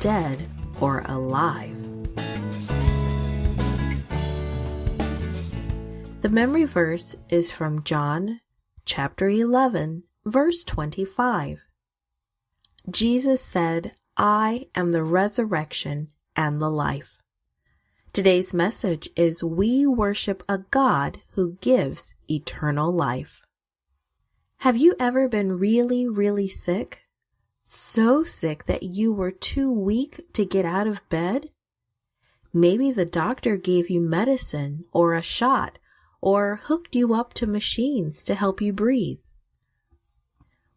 dead or alive. The memory verse is from John chapter 11, verse 25. Jesus said, "I am the resurrection and the life." Today's message is we worship a God who gives eternal life. Have you ever been really sick? So sick that you were too weak to get out of bed? Maybe the doctor gave you medicine or a shot or hooked you up to machines to help you breathe.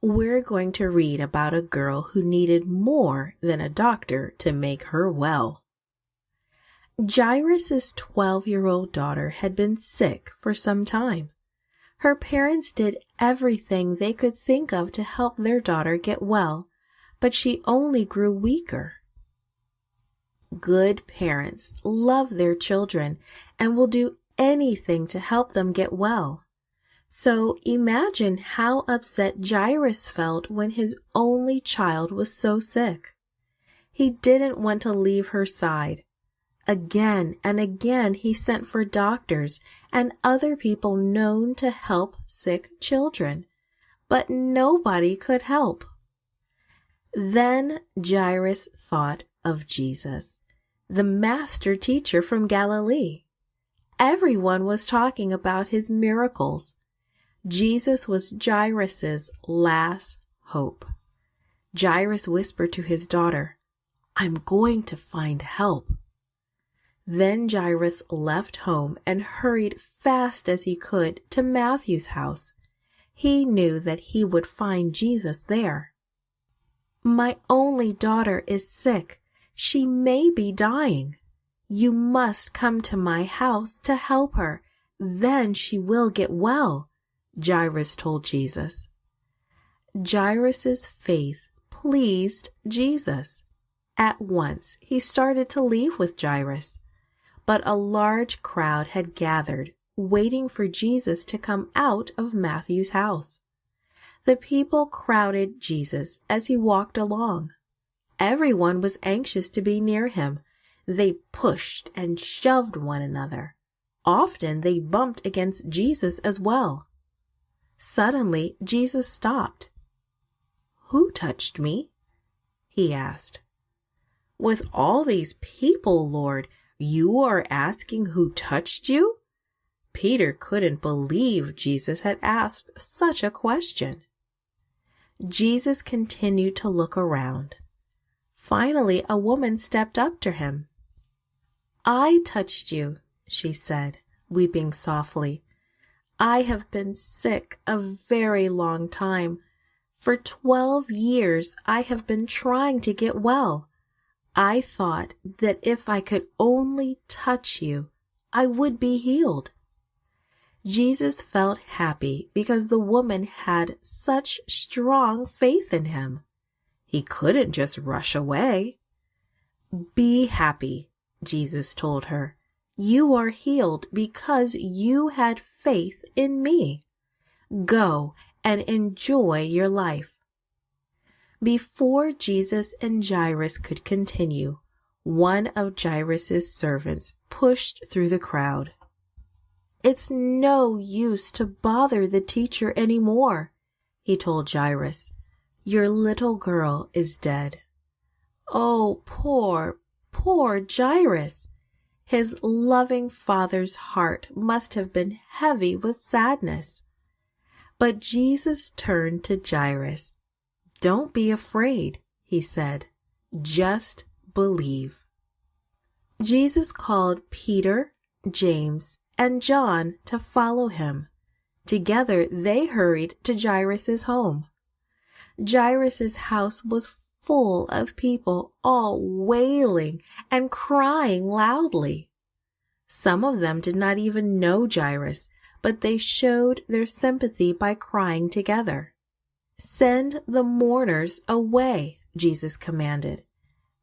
We're going to read about a girl who needed more than a doctor to make her well. Jairus' 12-year-old daughter had been sick for some time. Her parents did everything they could think of to help their daughter get well, but she only grew weaker. Good parents love their children and will do anything to help them get well. So imagine how upset Jairus felt when his only child was so sick. He didn't want to leave her side. Again and again he sent for doctors and other people known to help sick children, but nobody could help. Then Jairus thought of Jesus, the master teacher from Galilee. Everyone was talking about his miracles. Jesus was Jairus' last hope. Jairus whispered to his daughter, "I'm going to find help." Then Jairus left home and hurried fast as he could to Matthew's house. He knew that he would find Jesus there. "My only daughter is sick. She may be dying. You must come to my house to help her. Then she will get well," Jairus told Jesus. Jairus' faith pleased Jesus. At once he started to leave with Jairus, but a large crowd had gathered, waiting for Jesus to come out of Matthew's house. The people crowded Jesus as he walked along. Everyone was anxious to be near him. They pushed and shoved one another. Often they bumped against Jesus as well. Suddenly, Jesus stopped. "Who touched me?" he asked. "With all these people, Lord, you are asking who touched you?" Peter couldn't believe Jesus had asked such a question. Jesus continued to look around. Finally, a woman stepped up to him. "I touched you," she said, weeping softly. "I have been sick a very long time. For 12 years I have been trying to get well. I thought that if I could only touch you, I would be healed." Jesus felt happy because the woman had such strong faith in him. He couldn't just rush away. "Be happy," Jesus told her. "You are healed because you had faith in me. Go and enjoy your life." Before Jesus and Jairus could continue, one of Jairus' servants pushed through the crowd. "It's no use to bother the teacher anymore," he told Jairus. "Your little girl is dead." Oh, poor Jairus! His loving father's heart must have been heavy with sadness. But Jesus turned to Jairus. "Don't be afraid," he said. "Just believe." Jesus called Peter, James, and John to follow him. Together they hurried to Jairus' home. Jairus' house was full of people, all wailing and crying loudly. Some of them did not even know Jairus, but they showed their sympathy by crying together. "Send the mourners away," Jesus commanded.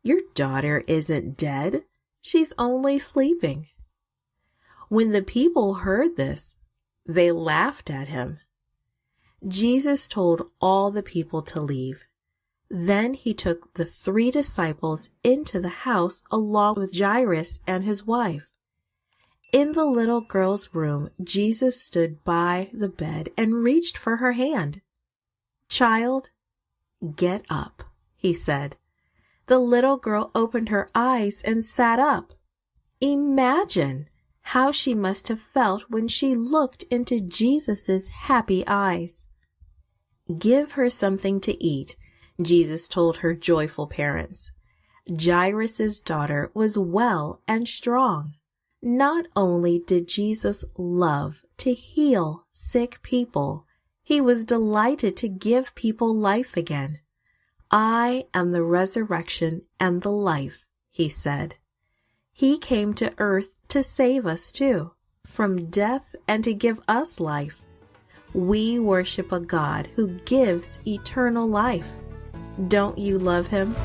"Your daughter isn't dead. She's only sleeping." When the people heard this, they laughed at him. Jesus told all the people to leave. Then he took the 3 disciples into the house along with Jairus and his wife. In the little girl's room, Jesus stood by the bed and reached for her hand. "Child, get up," he said. The little girl opened her eyes and sat up. Imagine how she must have felt when she looked into Jesus's happy eyes. "Give her something to eat," Jesus told her joyful parents. Jairus' daughter was well and strong. Not only did Jesus love to heal sick people, he was delighted to give people life again. "I am the resurrection and the life," he said. He came to earth to save us too, from death and to give us life. We worship a God who gives eternal life. Don't you love him?